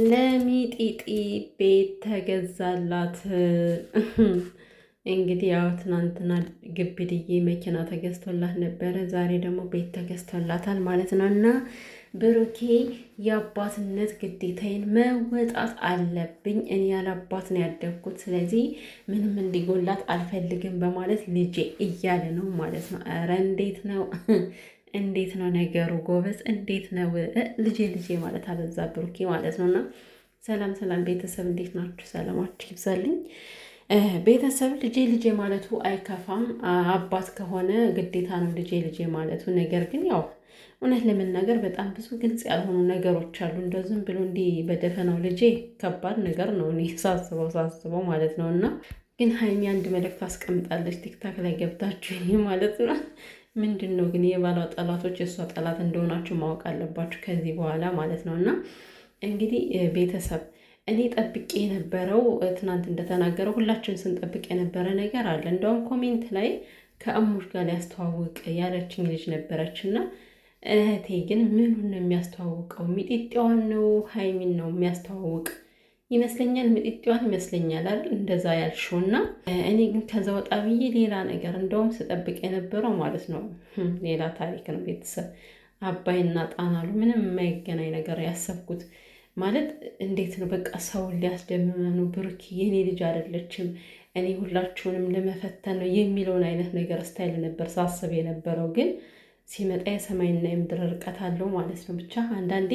ለሚጢጢ ቤት ተገዛላት። እንግዲህ ያው ትናንትና ግብድዬ መኪና ተገዝቶላት ነበረ። ዛሬ ደግሞ ቤት ተገዝቶላታል ማለት ነው። እና ብሩኬ የአባትነት ግዴታዬን መወጣት አለብኝ፣ እኔ ያለ አባት ነው ያደግኩት፣ ስለዚህ ምንም እንዲጎላት አልፈልግም በማለት ልጄ እያለ ነው ማለት ነው። ኧረ እንዴት ነው ነገሩ ጎበዝ? እንዴት ነው ልጄ ልጄ ማለት አበዛ ብሩኬ ማለት ነው። እና ሰላም ቤተሰብ እንዴት ናችሁ? ሰላማችሁ ይብዛልኝ። ቤተሰብ ልጄ ልጄ ማለቱ አይከፋም። አባት ከሆነ ግዴታ ነው ልጄ ልጄ ማለቱ። ነገር ግን ያው እውነት ለመናገር በጣም ብዙ ግልጽ ያልሆኑ ነገሮች አሉ። እንደው ዝም ብሎ እንዲህ በደፈናው ልጄ ከባድ ነገር ነው እኔ ሳስበው ማለት ነው። እና ግን ሀይሚ አንድ መልእክት አስቀምጣለች ቲክታክ ላይ ገብታችሁ ማለት ነው። ምንድን ነው ግን የባሏ ጠላቶች የእሷ ጠላት እንደሆናችሁ ማወቅ አለባችሁ ከዚህ በኋላ ማለት ነው። እና እንግዲህ ቤተሰብ እኔ ጠብቄ የነበረው ትናንት እንደተናገረው ሁላችን ስንጠብቅ የነበረ ነገር አለ። እንደውም ኮሜንት ላይ ከእሙሽ ጋር ሊያስተዋውቅ ያለችኝ ልጅ ነበረች እና እህቴ ግን ምኑን ነው የሚያስተዋውቀው? ሚጢጢዋን ነው ሀይሚን ነው የሚያስተዋውቅ ይመስለኛል። ምጥጥዋን ይመስለኛል አይደል እንደዛ ያልሽውና እኔ ግን ከዛ ወጣ ብዬ ሌላ ነገር እንደውም ስጠብቅ የነበረው ማለት ነው ሌላ ታሪክ ነው። ቤተሰብ አባይና ጣናሉ ምንም የማይገናኝ ነገር ያሰብኩት ማለት እንዴት ነው በቃ ሰውን ሊያስደምም ነው። ብሩክ የኔ ልጅ አይደለችም እኔ ሁላችሁንም ለመፈተን ነው የሚለውን አይነት ነገር ስታይል ነበር ሳስብ የነበረው። ግን ሲመጣ የሰማይና የምድር ርቀት አለው ማለት ነው። ብቻ አንዳንዴ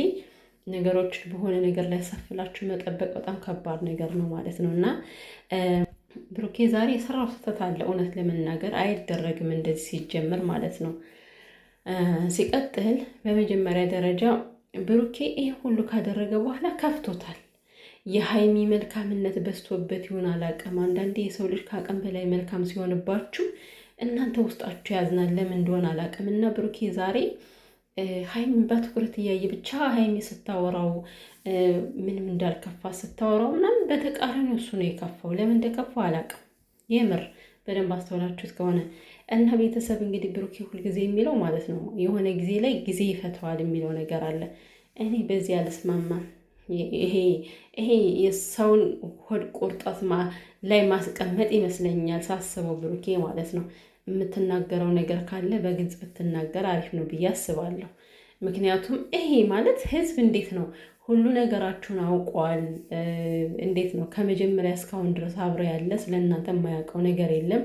ነገሮችን በሆነ ነገር ላይ ሰፍላችሁ መጠበቅ በጣም ከባድ ነገር ነው ማለት ነው። እና ብሩኬ ዛሬ የሰራው ስህተት አለ፣ እውነት ለመናገር አይደረግም እንደዚህ ሲጀምር ማለት ነው። ሲቀጥል በመጀመሪያ ደረጃ ብሩኬ ይህ ሁሉ ካደረገ በኋላ ከፍቶታል። የሀይሚ መልካምነት በዝቶበት ይሆን አላውቅም። አንዳንዴ የሰው ልጅ ከአቅም በላይ መልካም ሲሆንባችሁ እናንተ ውስጣችሁ ያዝናል፣ ለምን እንደሆነ አላውቅም። እና ብሩኬ ዛሬ ሀይሚን በትኩረት እያየ ብቻ ሀይሚ ስታወራው ምንም እንዳልከፋ ስታወራው ምናምን በተቃራኒ እሱ ነው የከፋው። ለምን እንደከፋው አላውቅም። የምር በደንብ አስተውላችሁት ከሆነ እና ቤተሰብ እንግዲህ ብሩኬ ሁልጊዜ የሚለው ማለት ነው የሆነ ጊዜ ላይ ጊዜ ይፈተዋል የሚለው ነገር አለ። እኔ በዚህ አልስማማም። ይሄ የሰውን ሆድ ቁርጠት ላይ ማስቀመጥ ይመስለኛል ሳስበው ብሩኬ ማለት ነው። የምትናገረው ነገር ካለ በግልጽ ብትናገር አሪፍ ነው ብዬ አስባለሁ። ምክንያቱም ይሄ ማለት ህዝብ እንዴት ነው ሁሉ ነገራችሁን አውቋል። እንዴት ነው ከመጀመሪያ እስካሁን ድረስ አብረ ያለ ስለ እናንተ የማያውቀው ነገር የለም።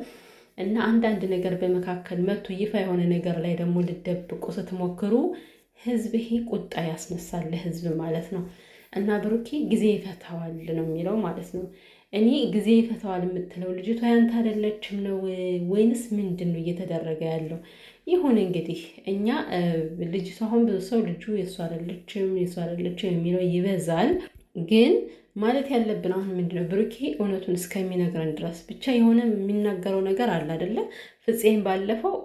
እና አንዳንድ ነገር በመካከል መቶ ይፋ የሆነ ነገር ላይ ደግሞ ልደብቁ ስትሞክሩ ህዝብ ይሄ ቁጣ ያስነሳል ህዝብ ማለት ነው። እና ብሩኬ ጊዜ ይፈታዋል ነው የሚለው ማለት ነው። እኔ ጊዜ ይፈታዋል የምትለው ልጅቷ ያንተ አይደለችም ነው ወይንስ ምንድን ነው እየተደረገ ያለው? ይሁን እንግዲህ እኛ ልጅቷ አሁን ብዙ ሰው ልጁ የእሱ አይደለችም የሚለው ይበዛል። ግን ማለት ያለብን አሁን ምንድነው ብሩኬ እውነቱን እስከሚነግረን ድረስ ብቻ የሆነ የሚናገረው ነገር አለ አይደለ? ፍፄም ባለፈው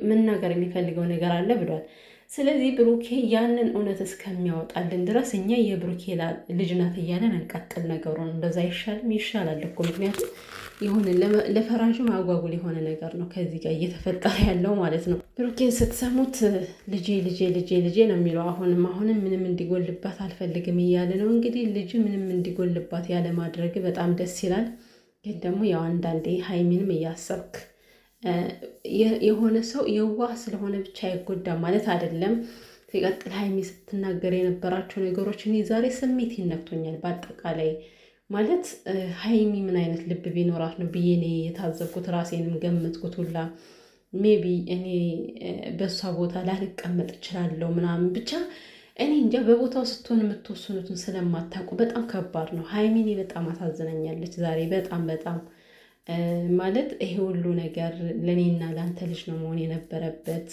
መናገር የሚፈልገው ነገር አለ ብሏል። ስለዚህ ብሩኬ ያንን እውነት እስከሚያወጣልን ድረስ እኛ የብሩኬ ልጅ ናት እያለን እንቀጥል ነገሩን። እንደዛ አይሻልም? ይሻላል እኮ ምክንያቱም የሆነ ለፈራዥም አጓጉል የሆነ ነገር ነው ከዚህ ጋር እየተፈጠረ ያለው ማለት ነው። ብሩኬ ስትሰሙት ልጄ ነው የሚለው አሁንም ምንም እንዲጎልባት አልፈልግም እያለ ነው። እንግዲህ ልጅ ምንም እንዲጎልባት ያለ ማድረግ በጣም ደስ ይላል። ግን ደግሞ ያው አንዳንዴ ሀይሚንም እያሰብክ የሆነ ሰው የዋህ ስለሆነ ብቻ አይጎዳም ማለት አይደለም። ሲቀጥል ሀይሚ ስትናገር የነበራቸው ነገሮች እኔ ዛሬ ስሜት ይነክቶኛል። በአጠቃላይ ማለት ሀይሚ ምን አይነት ልብ ቢኖራት ነው ብዬ እኔ የታዘብኩት ራሴንም ገመትኩት ሁላ። ሜቢ እኔ በእሷ ቦታ ላልቀመጥ እችላለሁ ምናምን ብቻ እኔ እንጃ። በቦታው ስትሆን የምትወስኑትን ስለማታውቁ በጣም ከባድ ነው። ሀይሚኔ በጣም አሳዝነኛለች ዛሬ በጣም ማለት ይሄ ሁሉ ነገር ለእኔና ለአንተ ልጅ ነው መሆን የነበረበት።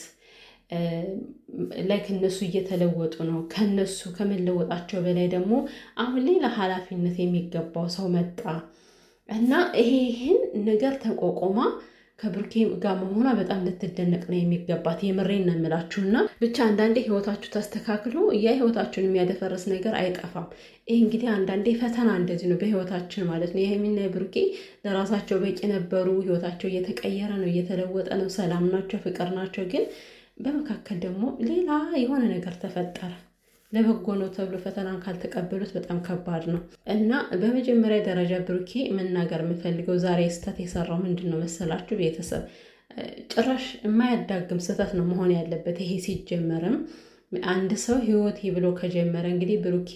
ላይክ እነሱ እየተለወጡ ነው። ከነሱ ከመለወጣቸው በላይ ደግሞ አሁን ሌላ ኃላፊነት የሚገባው ሰው መጣ እና ይሄን ነገር ተቋቁማ ከብሩኬ ጋር መሆኗ በጣም ልትደነቅ ነው የሚገባት። የምሬን ነው የምላችሁና ብቻ አንዳንዴ ህይወታችሁ ተስተካክሎ ህይወታችሁን የሚያደፈርስ ነገር አይጠፋም። ይህ እንግዲህ አንዳንዴ ፈተና እንደዚህ ነው በህይወታችን ማለት ነው። የሀይሚና የብሩኬ ለራሳቸው በቂ ነበሩ። ህይወታቸው እየተቀየረ ነው፣ እየተለወጠ ነው። ሰላም ናቸው፣ ፍቅር ናቸው። ግን በመካከል ደግሞ ሌላ የሆነ ነገር ተፈጠረ። ለበጎ ነው ተብሎ ፈተናን ካልተቀበሉት በጣም ከባድ ነው እና በመጀመሪያ ደረጃ ብሩኬ መናገር የምፈልገው ዛሬ ስህተት የሰራው ምንድን ነው መሰላችሁ? ቤተሰብ ጭራሽ የማያዳግም ስህተት ነው መሆን ያለበት። ይሄ ሲጀመርም አንድ ሰው ህይወቴ ብሎ ከጀመረ እንግዲህ ብሩኬ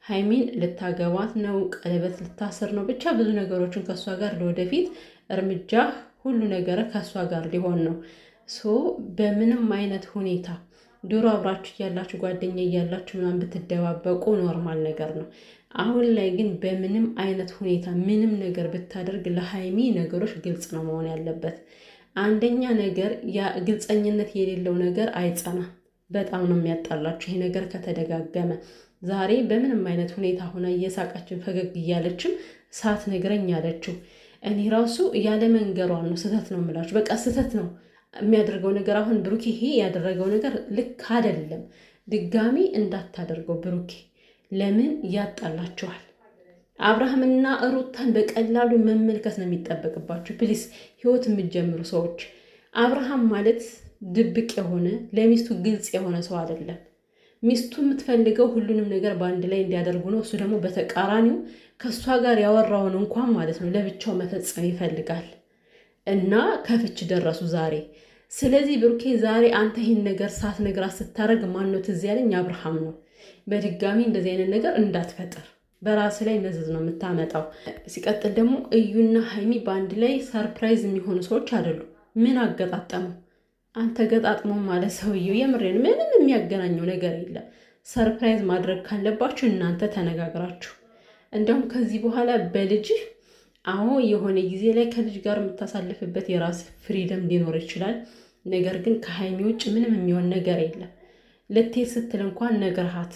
ሀይሚን ልታገባት ነው፣ ቀለበት ልታስር ነው፣ ብቻ ብዙ ነገሮችን ከእሷ ጋር ለወደፊት እርምጃ ሁሉ ነገር ከእሷ ጋር ሊሆን ነው። በምንም አይነት ሁኔታ ድሮ አብራችሁ እያላችሁ ጓደኛ እያላችሁ ምናምን ብትደባበቁ ኖርማል ነገር ነው። አሁን ላይ ግን በምንም አይነት ሁኔታ ምንም ነገር ብታደርግ ለሀይሚ ነገሮች ግልጽ ነው መሆን ያለበት። አንደኛ ነገር ግልጸኝነት የሌለው ነገር አይጸናም። በጣም ነው የሚያጣላችሁ ይሄ ነገር ከተደጋገመ። ዛሬ በምንም አይነት ሁኔታ ሆና እየሳቃችን ፈገግ እያለችም ሳትነግረኝ አለችው። እኔ ራሱ ያለ መንገሯን ነው ስህተት ነው የምላችሁ። በቃ ስህተት ነው የሚያደርገው ነገር። አሁን ብሩኬ ይሄ ያደረገው ነገር ልክ አይደለም። ድጋሚ እንዳታደርገው ብሩኬ። ለምን ያጣላችኋል? አብርሃምና ሩታን በቀላሉ መመልከት ነው የሚጠበቅባችሁ። ፕሊስ ህይወት የምትጀምሩ ሰዎች፣ አብርሃም ማለት ድብቅ የሆነ ለሚስቱ ግልጽ የሆነ ሰው አይደለም። ሚስቱ የምትፈልገው ሁሉንም ነገር በአንድ ላይ እንዲያደርጉ ነው። እሱ ደግሞ በተቃራኒው ከእሷ ጋር ያወራውን እንኳን ማለት ነው ለብቻው መፈጸም ይፈልጋል እና ከፍች ደረሱ ዛሬ። ስለዚህ ብሩኬ ዛሬ አንተ ይህን ነገር ሳትነግራት ስታደርግ ማነው ትዝ ያለኝ? አብርሃም ነው። በድጋሚ እንደዚህ አይነት ነገር እንዳትፈጥር፣ በራስ ላይ መዘዝ ነው የምታመጣው። ሲቀጥል ደግሞ እዩና ሀይሚ በአንድ ላይ ሰርፕራይዝ የሚሆኑ ሰዎች አይደሉ። ምን አገጣጠመው? አንተ ገጣጥሞ ማለት ሰውየው የምሬን ምንም የሚያገናኘው ነገር የለም። ሰርፕራይዝ ማድረግ ካለባችሁ እናንተ ተነጋግራችሁ፣ እንደውም ከዚህ በኋላ በልጅህ አዎ የሆነ ጊዜ ላይ ከልጅ ጋር የምታሳልፍበት የራስ ፍሪደም ሊኖር ይችላል። ነገር ግን ከሀይሚ ውጭ ምንም የሚሆን ነገር የለም። ልትሄድ ስትል እንኳን ነግረሃት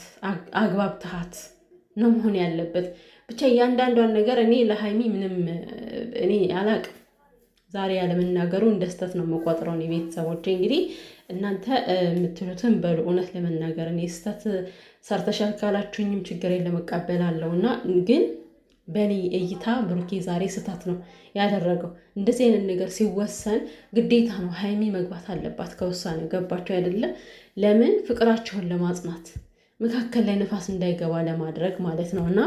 አግባብተሃት ነው መሆን ያለበት። ብቻ እያንዳንዷን ነገር እኔ ለሀይሚ ምንም እኔ አላቅም። ዛሬ ያለመናገሩ እንደ ስህተት ነው የምቆጥረው። እኔ ቤተሰቦቼ እንግዲህ እናንተ የምትሉትን በሉ። እውነት ለመናገር እኔ ስህተት ሰርተሻል ካላችሁኝም ችግር የለም እቀበላለሁ እና ግን በእኔ እይታ ብሩኬ ዛሬ ስህተት ነው ያደረገው። እንደዚህ አይነት ነገር ሲወሰን ግዴታ ነው ሀይሚ መግባት አለባት ከውሳኔ። ገባቸው አይደለም? ለምን ፍቅራቸውን ለማጽናት መካከል ላይ ነፋስ እንዳይገባ ለማድረግ ማለት ነው። እና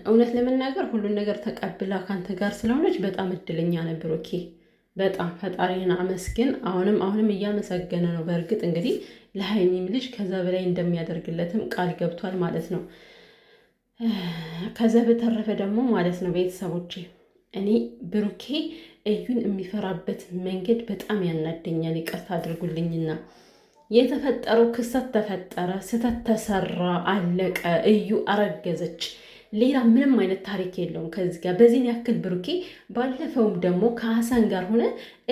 እውነት ለመናገር ሁሉን ነገር ተቀብላ ካንተ ጋር ስለሆነች በጣም እድለኛ ነው ብሩኬ። በጣም ፈጣሪን አመስግን። አሁንም እያመሰገነ ነው። በእርግጥ እንግዲህ ለሀይሚም ልጅ ከዛ በላይ እንደሚያደርግለትም ቃል ገብቷል ማለት ነው። ከዛ በተረፈ ደግሞ ማለት ነው ቤተሰቦቼ እኔ ብሩኬ እዩን የሚፈራበት መንገድ በጣም ያናደኛል። ይቅርታ አድርጉልኝና የተፈጠረው ክስተት ተፈጠረ፣ ስህተት ተሰራ፣ አለቀ። እዩ አረገዘች። ሌላ ምንም አይነት ታሪክ የለውም ከዚህ ጋር በዚህን ያክል ብሩኬ። ባለፈውም ደግሞ ከሀሰን ጋር ሆነ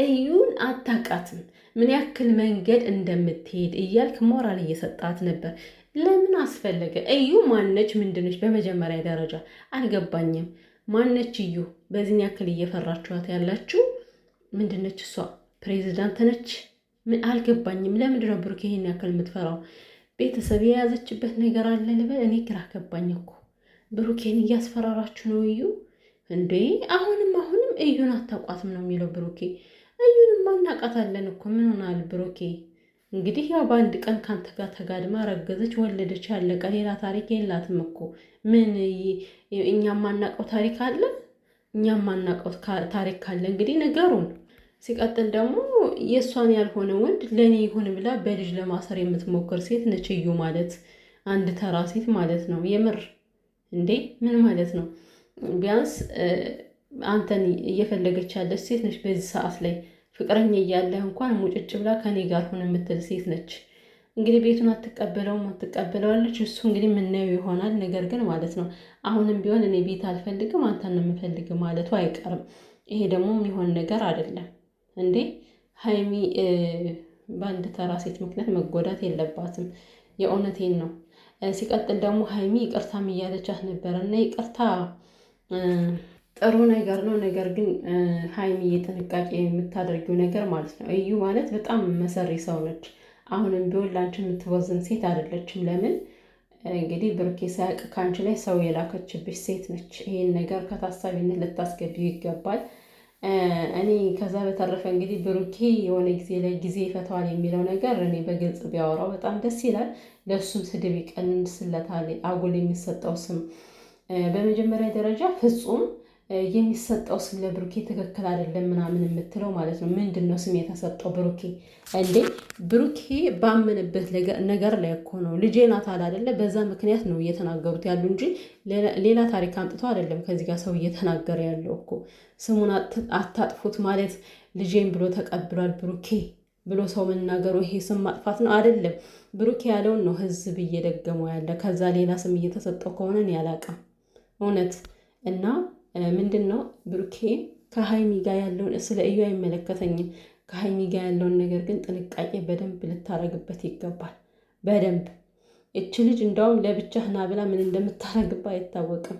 እዩን አታውቃትም ምን ያክል መንገድ እንደምትሄድ እያልክ ሞራል እየሰጣት ነበር። ለምን አስፈለገ? እዩ ማነች? ምንድነች? በመጀመሪያ ደረጃ አልገባኝም። ማነች እዩ? በዚህን ያክል እየፈራችኋት ያላችሁ ምንድነች? እሷ ፕሬዚዳንት ነች? ምን አልገባኝም። ለምንድነው ብሩኬ ይሄን ያክል የምትፈራው? ቤተሰብ የያዘችበት ነገር አለ ልበል? እኔ ግራ ገባኝ እኮ። ብሩኬን እያስፈራራችሁ ነው እዩ እንዴ? አሁንም እዩን አታውቋትም ነው የሚለው ብሩኬ። እዩንም አናውቃታለን እኮ ምን ሆናል ብሩኬ? እንግዲህ ያው በአንድ ቀን ካንተ ጋር ተጋድማ ረገዘች፣ ወለደች፣ ያለቀ። ሌላ ታሪክ የላትም እኮ። ምን እኛ ማናውቀው ታሪክ አለ? እኛ ማናውቀው ታሪክ ካለ እንግዲህ ነገሩን። ሲቀጥል ደግሞ የእሷን ያልሆነ ወንድ ለእኔ ይሁን ብላ በልጅ ለማሰር የምትሞክር ሴት ነች እዩ ማለት። አንድ ተራ ሴት ማለት ነው። የምር እንዴ ምን ማለት ነው? ቢያንስ አንተን እየፈለገች ያለች ሴት ነች በዚህ ሰዓት ላይ። ፍቅረኛ እያለህ እንኳን ሙጭጭ ብላ ከኔ ጋር ሆነ የምትል ሴት ነች። እንግዲህ ቤቱን አትቀበለዋለች። እሱ እንግዲህ የምናየው ይሆናል። ነገር ግን ማለት ነው አሁንም ቢሆን እኔ ቤት አልፈልግም አንተን ነው የምፈልግ ማለቱ አይቀርም። ይሄ ደግሞ የሚሆን ነገር አይደለም እንዴ። ሀይሚ በአንድ ተራ ሴት ምክንያት መጎዳት የለባትም። የእውነቴን ነው። ሲቀጥል ደግሞ ሀይሚ ይቅርታም እያለቻት ነበረ እና ይቅርታ ጥሩ ነገር ነው። ነገር ግን ሀይሚ የጥንቃቄ የምታደርጊው ነገር ማለት ነው። እዩ ማለት በጣም መሰሪ ሰው ነች። አሁንም ቢሆን ላንቺ የምትወዝን ሴት አይደለችም። ለምን እንግዲህ ብሩኬ ሳያውቅ ከአንቺ ላይ ሰው የላከችብሽ ሴት ነች። ይሄን ነገር ከታሳቢነት ልታስገቢው ይገባል። እኔ ከዛ በተረፈ እንግዲህ ብሩኬ የሆነ ጊዜ ላይ ጊዜ ይፈታዋል የሚለው ነገር እኔ በግልጽ ቢያወራው በጣም ደስ ይላል። ለሱም ስድብ ይቀንስለታል አጉል የሚሰጠው ስም። በመጀመሪያ ደረጃ ፍጹም የሚሰጠው ስም ለብሩኬ ትክክል አይደለም ምናምን የምትለው ማለት ነው። ምንድነው ስም የተሰጠው ብሩኬ እንዴ? ብሩኬ ባመነበት ነገር ላይ እኮ ነው። ልጄ ናት አለ አይደለ? በዛ ምክንያት ነው እየተናገሩት ያሉ እንጂ ሌላ ታሪክ አምጥተው አይደለም። ከዚህ ጋር ሰው እየተናገረ ያለው እኮ ስሙን አታጥፉት ማለት ልጄን ብሎ ተቀብሏል ብሩኬ ብሎ ሰው መናገሩ ይሄ ስም ማጥፋት ነው አይደለም። ብሩኬ ያለውን ነው ህዝብ እየደገመው ያለ። ከዛ ሌላ ስም እየተሰጠው ከሆነ እኔ አላውቅም እውነት። እና ምንድን ነው ብሩኬ ከሀይሚ ጋር ያለውን ስለ እዩ አይመለከተኝም። ከሀይሚ ጋር ያለውን ነገር ግን ጥንቃቄ በደንብ ልታረግበት ይገባል። በደንብ እች ልጅ እንደውም ለብቻህ ና ብላ ምን እንደምታረግባ አይታወቅም።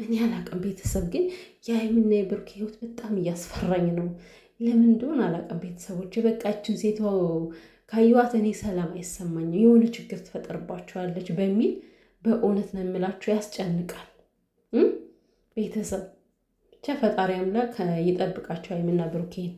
እኔ አላውቅም። ቤተሰብ ግን የሀይሚና የብሩኬ ህይወት በጣም እያስፈራኝ ነው። ለምን እንደሆነ አላውቅም። ቤተሰቦች በቃችን ሴቷ ካየዋት እኔ ሰላም አይሰማኝም። የሆነ ችግር ትፈጠርባቸዋለች በሚል በእውነት ነው የምላችሁ፣ ያስጨንቃል። ቤተሰብ ብቻ ፈጣሪ አምላክ ይጠብቃቸው ሀይሚና ብሩኬን።